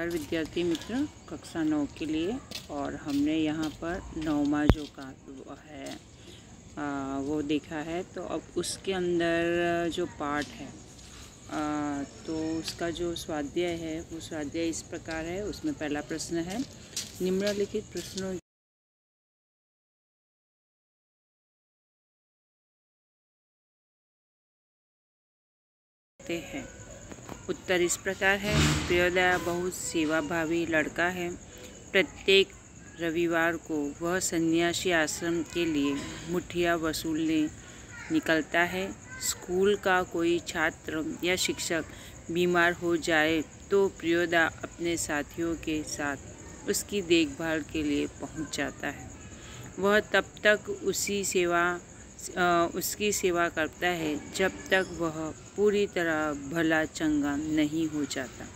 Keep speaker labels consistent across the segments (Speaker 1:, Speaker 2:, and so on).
Speaker 1: विद्यार्थी मित्र कक्षा 9 के लिए, और हमने यहाँ पर 9वां जो का है वो देखा है। तो अब उसके अंदर जो पाठ है तो उसका जो स्वाध्याय है वो स्वाध्याय इस प्रकार है। उसमें पहला प्रश्न है, निम्नलिखित प्रश्नों हैं। उत्तर इस प्रकार है। प्रियोदय बहुत सेवाभावी लड़का है। प्रत्येक रविवार को वह सन्यासी आश्रम के लिए मुठिया वसूलने निकलता है। स्कूल का कोई छात्र या शिक्षक बीमार हो जाए तो प्रियोदय अपने साथियों के साथ उसकी देखभाल के लिए पहुंच जाता है। वह तब तक उसकी सेवा करता है जब तक वह पूरी तरह भला चंगा नहीं हो जाता।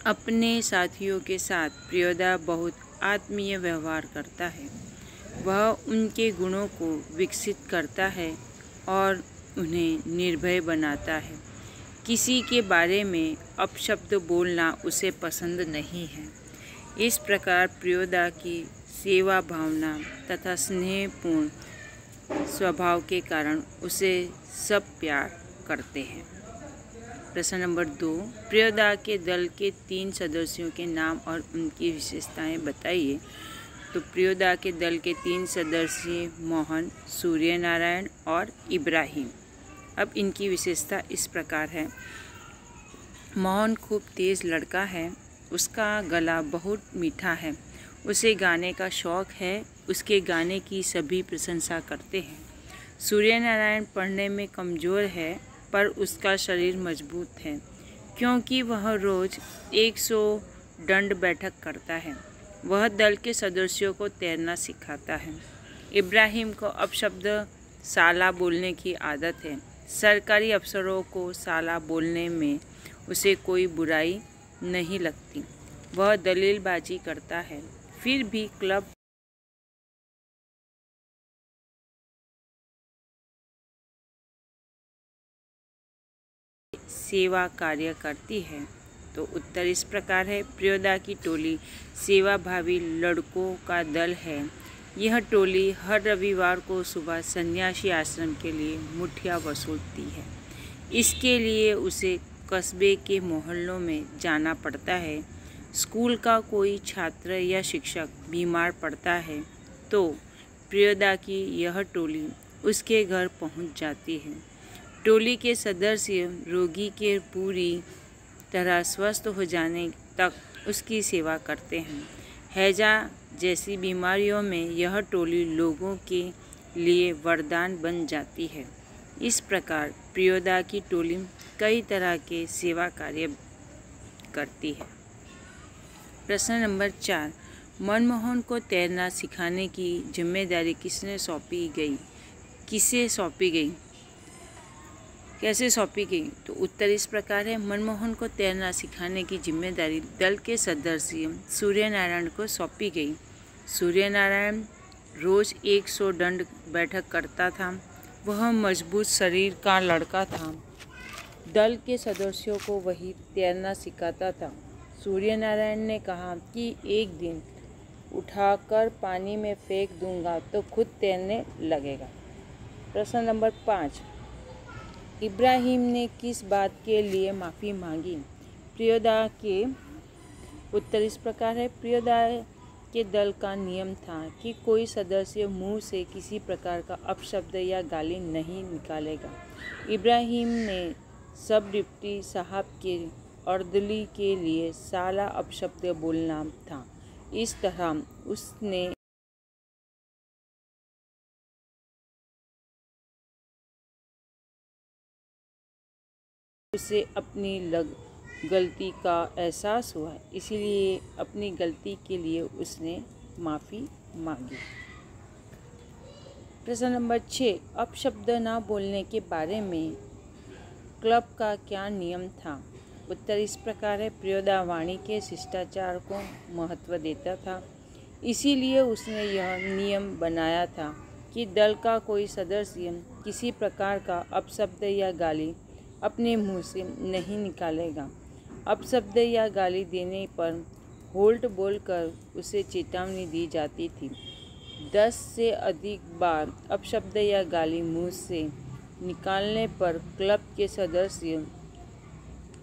Speaker 1: अपने साथियों के साथ प्रियोदय बहुत आत्मीय व्यवहार करता है। वह उनके गुणों को विकसित करता है और उन्हें निर्भय बनाता है। किसी के बारे में अपशब्द बोलना उसे पसंद नहीं है। इस प्रकार प्रियोदय की सेवा भावना तथा स्नेहपूर्ण स्वभाव के कारण उसे सब प्यार करते हैं। प्रश्न नंबर 2, प्रियोदय के दल के 3 सदस्यों के नाम और उनकी विशेषताएं बताइए। तो प्रियोदय के दल के 3 सदस्य मोहन, सूर्यनारायण और इब्राहिम। अब इनकी विशेषता इस प्रकार है। मोहन खूब तेज लड़का है। उसका गला बहुत मीठा है। उसे गाने का शौक है। उसके गाने की सभी प्रशंसा करते हैं। सूर्यनारायण पढ़ने में कमज़ोर है पर उसका शरीर मजबूत है क्योंकि वह रोज़ 100 दंड बैठक करता है। वह दल के सदस्यों को तैरना सिखाता है। इब्राहिम को अपशब्द साला बोलने की आदत है। सरकारी अफसरों को साला बोलने में उसे कोई बुराई नहीं लगती। वह दलीलबाजी करता है फिर भी क्लब सेवा कार्य करती है। तो उत्तर इस प्रकार है। प्रियोदय की टोली सेवाभावी लड़कों का दल है। यह टोली हर रविवार को सुबह सन्यासी आश्रम के लिए मुठिया वसूलती है। इसके लिए उसे कस्बे के मोहल्लों में जाना पड़ता है। स्कूल का कोई छात्र या शिक्षक बीमार पड़ता है तो प्रियोदय की यह टोली उसके घर पहुंच जाती है। टोली के सदस्य रोगी के पूरी तरह स्वस्थ हो जाने तक उसकी सेवा करते हैं। हैजा जैसी बीमारियों में यह टोली लोगों के लिए वरदान बन जाती है। इस प्रकार प्रियोदय की टोली कई तरह के सेवा कार्य करती है। प्रश्न नंबर 4, मनमोहन को तैरना सिखाने की जिम्मेदारी किसे सौंपी गई? कैसे सौंपी गई? तो उत्तर इस प्रकार है। मनमोहन को तैरना सिखाने की जिम्मेदारी दल के सदस्य सूर्यनारायण को सौंपी गई। सूर्यनारायण रोज़ 100 दंड बैठक करता था। वह मजबूत शरीर का लड़का था। दल के सदस्यों को वही तैरना सिखाता था। सूर्यनारायण ने कहा कि एक दिन उठाकर पानी में फेंक दूंगा तो खुद तैरने लगेगा। प्रश्न नंबर 5, इब्राहिम ने किस बात के लिए माफ़ी मांगी? प्रियोदय के उत्तर इस प्रकार है। प्रियोदय के दल का नियम था कि कोई सदस्य मुंह से किसी प्रकार का अपशब्द या गाली नहीं निकालेगा। इब्राहिम ने सब डिप्टी साहब के अर्दली के लिए साला अपशब्द बोलना था। इस तरह उसने उसे अपनी गलती का एहसास हुआ, इसीलिए अपनी गलती के लिए उसने माफ़ी मांगी। प्रश्न नंबर 6, अपशब्द न बोलने के बारे में क्लब का क्या नियम था? उत्तर इस प्रकार है। प्रियोदय वाणी के शिष्टाचार को महत्व देता था, इसीलिए उसने यह नियम बनाया था कि दल का कोई सदस्य किसी प्रकार का अपशब्द या गाली अपने मुंह से नहीं निकालेगा। अपशब्द या गाली देने पर होल्ट बोलकर उसे चेतावनी दी जाती थी। 10 से अधिक बार अपशब्द या गाली मुंह से निकालने पर क्लब के सदस्य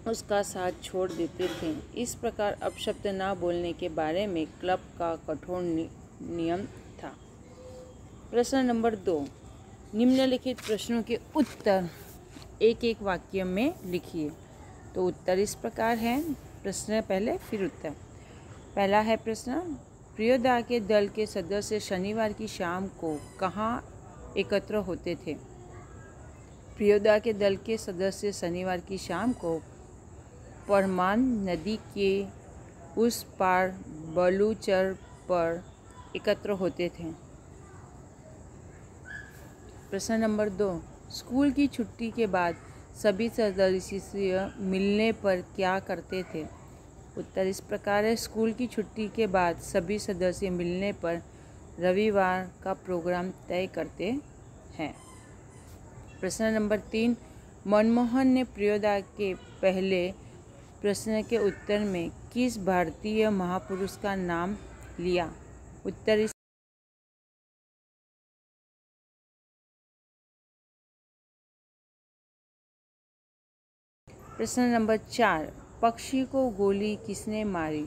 Speaker 1: उसका साथ छोड़ देते थे। इस प्रकार अपशब्द ना बोलने के बारे में क्लब का कठोर नियम था। प्रश्न नंबर 2, निम्नलिखित प्रश्नों के उत्तर एक एक वाक्य में लिखिए। तो उत्तर इस प्रकार है, प्रश्न पहले फिर उत्तर। पहला है प्रश्न, प्रियोदा के दल के सदस्य शनिवार की शाम को कहाँ एकत्र होते थे? प्रियोदा के दल के सदस्य शनिवार की शाम को परमान नदी के उस पार बलूचर पर एकत्र होते थे। प्रश्न नंबर 2, स्कूल की छुट्टी के बाद सभी सदस्य मिलने पर क्या करते थे? उत्तर इस प्रकार है, स्कूल की छुट्टी के बाद सभी सदस्य मिलने पर रविवार का प्रोग्राम तय करते हैं। प्रश्न नंबर 3, मनमोहन ने प्रियोदा के पहले प्रश्न के उत्तर में किस भारतीय महापुरुष का नाम लिया? उत्तर इस प्रश्न नंबर 4, पक्षी को गोली किसने मारी?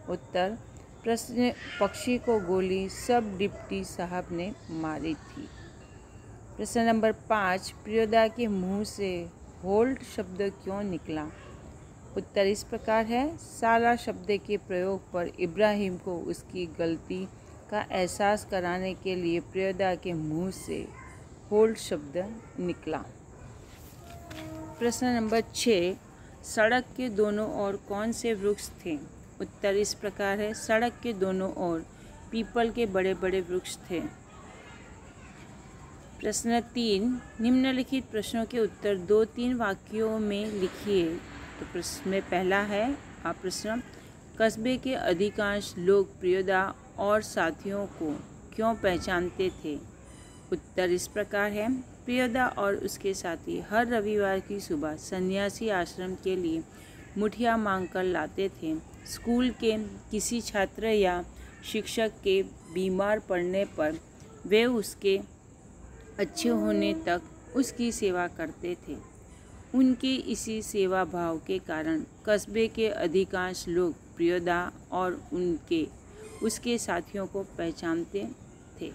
Speaker 1: उत्तर, प्रश्न पक्षी को गोली सब डिप्टी साहब ने मारी थी। प्रश्न नंबर 5, प्रियोदा के मुंह से होल्ट शब्द क्यों निकला? उत्तर इस प्रकार है, साला शब्द के प्रयोग पर इब्राहिम को उसकी गलती का एहसास कराने के लिए प्रियोदा के मुंह से होल्ट शब्द निकला। प्रश्न नंबर 6, सड़क के दोनों ओर कौन से वृक्ष थे? उत्तर इस प्रकार है, सड़क के दोनों ओर पीपल के बड़े बड़े वृक्ष थे। प्रश्न 3, निम्नलिखित प्रश्नों के उत्तर 2-3 वाक्यों में लिखिए। तो प्रश्न में पहला है प्रश्न, कस्बे के अधिकांश लोग प्रियोदा और साथियों को क्यों पहचानते थे? उत्तर इस प्रकार है, प्रियोदा और उसके साथी हर रविवार की सुबह सन्यासी आश्रम के लिए मुठिया मांग कर लाते थे। स्कूल के किसी छात्र या शिक्षक के बीमार पड़ने पर वे उसके अच्छे होने तक उसकी सेवा करते थे। उनके इसी सेवा भाव के कारण कस्बे के अधिकांश लोग प्रियोदा और उसके साथियों को पहचानते थे।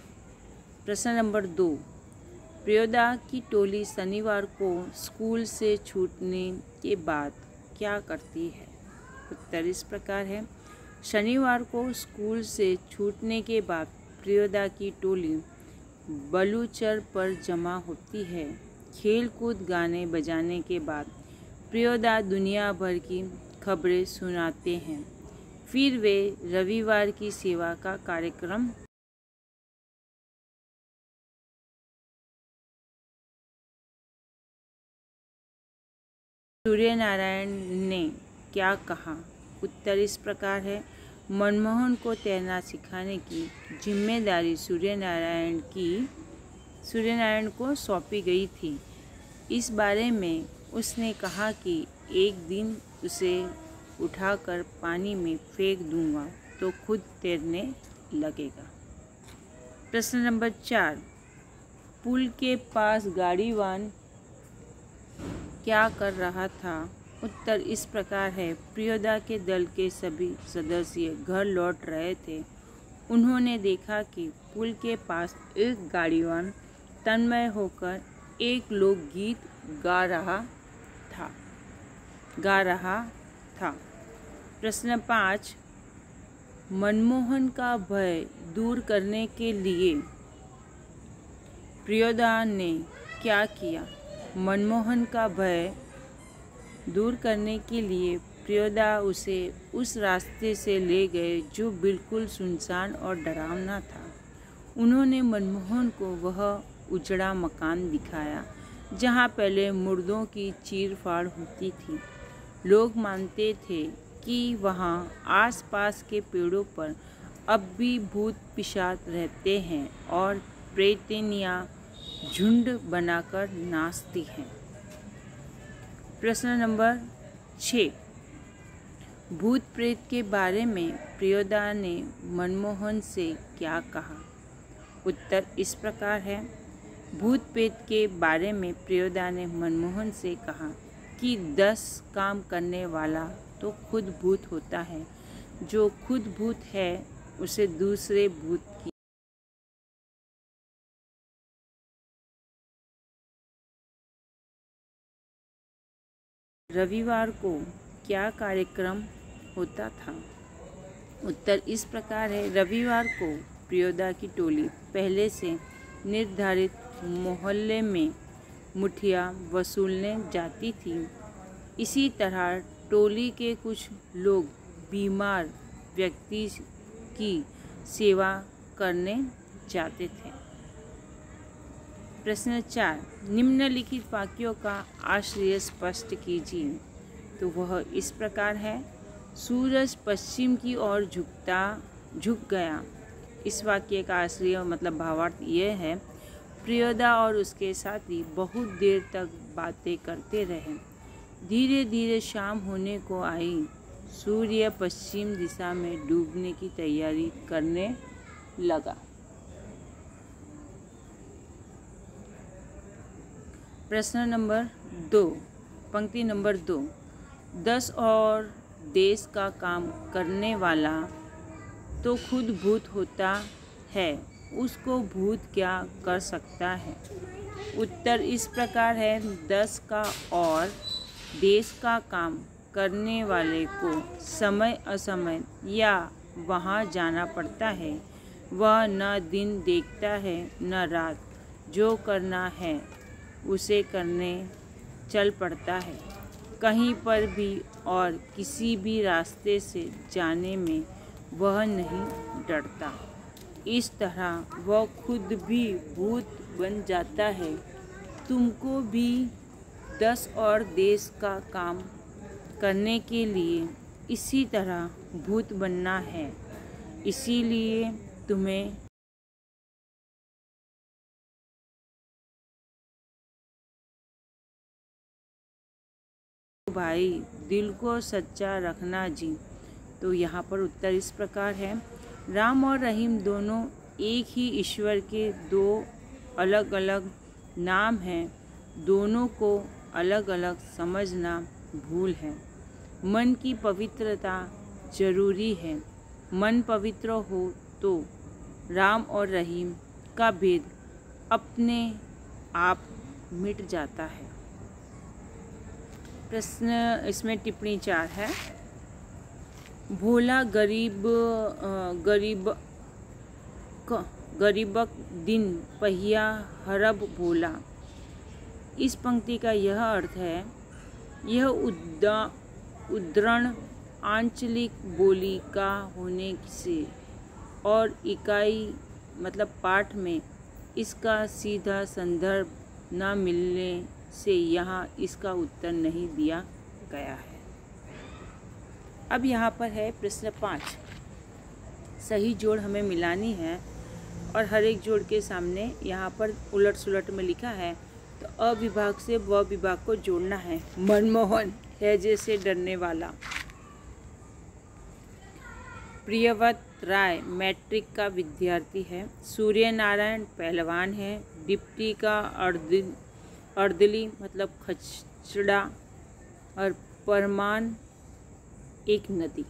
Speaker 1: प्रश्न नंबर 2, प्रियोदा की टोली शनिवार को स्कूल से छूटने के बाद क्या करती है? उत्तर इस प्रकार है, शनिवार को स्कूल से छूटने के बाद प्रियोदा की टोली बलूचर पर जमा होती है। खेल कूद गाने बजाने के बाद प्रियोदा दुनिया भर की खबरें सुनाते हैं। फिर वे रविवार की सेवा का कार्यक्रम सूर्यनारायण ने क्या कहा? उत्तर इस प्रकार है, मनमोहन को तैरना सिखाने की जिम्मेदारी सूर्यनारायण को सौंपी गई थी। इस बारे में उसने कहा कि एक दिन उसे उठाकर पानी में फेंक दूंगा तो खुद तैरने लगेगा। प्रश्न नंबर 4, पुल के पास गाड़ीवान क्या कर रहा था? उत्तर इस प्रकार है, प्रियोदा के दल के सभी सदस्य घर लौट रहे थे। उन्होंने देखा कि पुल के पास एक गाड़ीवान तन्मय होकर एक लोकगीत गा रहा था। प्रश्न 5, मनमोहन का भय दूर करने के लिए प्रियोदा ने क्या किया? मनमोहन का भय दूर करने के लिए प्रियोदा उसे उस रास्ते से ले गए जो बिल्कुल सुनसान और डरावना था। उन्होंने मनमोहन को वह उजड़ा मकान दिखाया जहाँ पहले मुर्दों की चीर-फाड़ होती थी। लोग मानते थे कि वहाँ आसपास के पेड़ों पर अब भी भूत पिशाच रहते हैं और प्रेतनियाँ झुंड बनाकर नाचती हैं। प्रश्न नंबर 6, भूत प्रेत के बारे में प्रियोदा ने मनमोहन से क्या कहा? उत्तर इस प्रकार है। भूत प्रेत के बारे में प्रियोदा ने मनमोहन से कहा कि 10 काम करने वाला तो खुद भूत होता है। जो खुद भूत है उसे दूसरे भूत की रविवार को क्या कार्यक्रम होता था? उत्तर इस प्रकार है। रविवार को प्रियोदा की टोली पहले से निर्धारित मोहल्ले में मुठिया वसूलने जाती थी। इसी तरह टोली के कुछ लोग बीमार व्यक्ति की सेवा करने जाते थे। प्रश्न 4, निम्नलिखित वाक्यों का आशय स्पष्ट कीजिए। तो वह इस प्रकार है। सूरज पश्चिम की ओर झुक गया। इस वाक्य का आशय मतलब भावार्थ ये है, प्रियोदा और उसके साथी बहुत देर तक बातें करते रहे। धीरे धीरे शाम होने को आई। सूर्य पश्चिम दिशा में डूबने की तैयारी करने लगा। प्रश्न नंबर 2, पंक्ति नंबर 2, 10 और देश का काम करने वाला तो खुद भूत होता है, उसको भूत क्या कर सकता है? उत्तर इस प्रकार है। 10 का और देश का काम करने वाले को समय असमय या वहाँ जाना पड़ता है। वह न दिन देखता है न रात। जो करना है उसे करने चल पड़ता है। कहीं पर भी और किसी भी रास्ते से जाने में वह नहीं डरता। इस तरह वह खुद भी भूत बन जाता है। तुमको भी 10 और देश का काम करने के लिए इसी तरह भूत बनना है। इसीलिए तुम्हें भाई दिल को सच्चा रखना जी। तो यहाँ पर उत्तर इस प्रकार है। राम और रहीम दोनों एक ही ईश्वर के 2 अलग अलग नाम हैं। दोनों को अलग अलग समझना भूल है। मन की पवित्रता जरूरी है। मन पवित्र हो तो राम और रहीम का भेद अपने आप मिट जाता है। प्रश्न इसमें टिप्पणी 4 है। भोला गरीबक दिन पहिया हरब भोला। इस पंक्ति का यह अर्थ है, यह उद्धरण आंचलिक बोली का होने से और इकाई मतलब पाठ में इसका सीधा संदर्भ न मिलने से यहाँ इसका उत्तर नहीं दिया गया है। अब यहाँ पर है प्रश्न 5। सही जोड़ हमें मिलानी है और हर एक जोड़ के सामने यहाँ पर उलट सुलट में लिखा है। तो अ विभाग से व विभाग को जोड़ना है। मनमोहन हैजे से डरने वाला। प्रियव्रत राय मैट्रिक का विद्यार्थी है। सूर्य नारायण पहलवान है। डिप्टी का अर्दली मतलब खचड़ा और परमान एक नदी।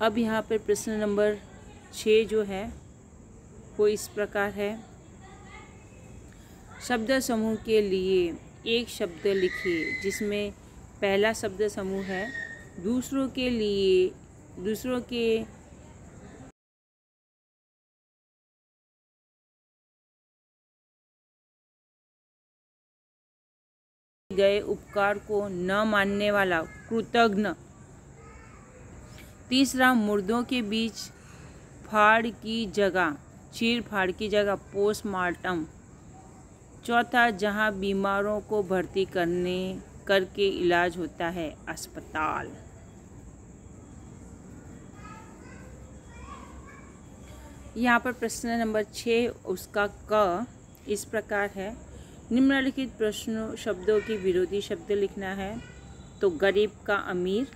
Speaker 1: अब यहाँ पर प्रश्न नंबर 6 जो है वो इस प्रकार है। शब्द समूह के लिए एक शब्द लिखिए जिसमें पहला शब्द समूह है दूसरों के गए उपकार को न मानने वाला कृतघ्न। तीसरा, मुर्दों के बीच चीर फाड़ की जगह पोस्टमार्टम। चौथा, जहां बीमारों को भर्ती करके इलाज होता है, अस्पताल। यहाँ पर प्रश्न नंबर 6 उसका क इस प्रकार है। निम्नलिखित प्रश्नों शब्दों के विरोधी शब्द लिखना है। तो गरीब का अमीर,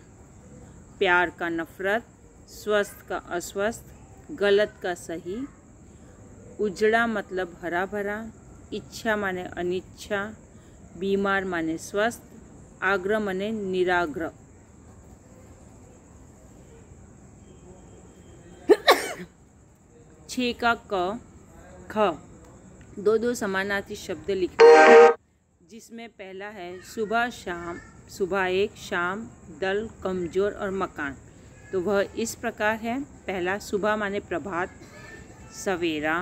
Speaker 1: प्यार का नफ़रत, स्वस्थ का अस्वस्थ, गलत का सही, उजड़ा मतलब हरा भरा, इच्छा माने अनिच्छा, बीमार माने स्वस्थ, आग्रह माने निराग्रह। छः का क ख दो समानार्थी शब्द लिखना, जिसमें पहला है सुबह शाम, सुबह एक, शाम, दल, कमज़ोर और मकान। तो वह इस प्रकार है। पहला सुबह माने प्रभात, सवेरा,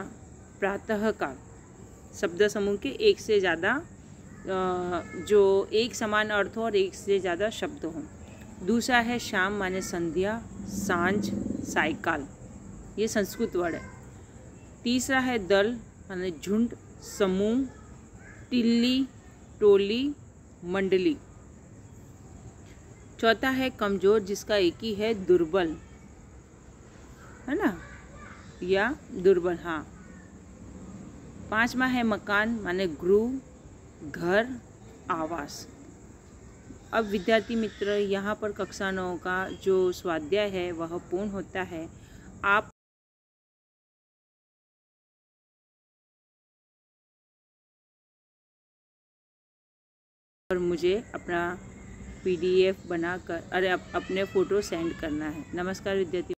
Speaker 1: प्रातःकाल। शब्द समूह के एक से ज़्यादा जो एक समान अर्थ हो और एक से ज़्यादा शब्द हों। दूसरा है शाम माने संध्या, सांझ, सायकाल। ये संस्कृत वर्ड है। तीसरा है दल माने झुंड, समूह, टिल्ली, टोली, मंडली। चौथा है कमज़ोर, जिसका एक ही है दुर्बल, है ना, या दुर्बल, हाँ। पांचवा है मकान माने गृह, घर, आवास। अब विद्यार्थी मित्र, यहाँ पर कक्षा 9 का जो स्वाध्याय है वह पूर्ण होता है। आप और मुझे अपना PDF बनाकर अपने फ़ोटो सेंड करना है। नमस्कार विद्यार्थी।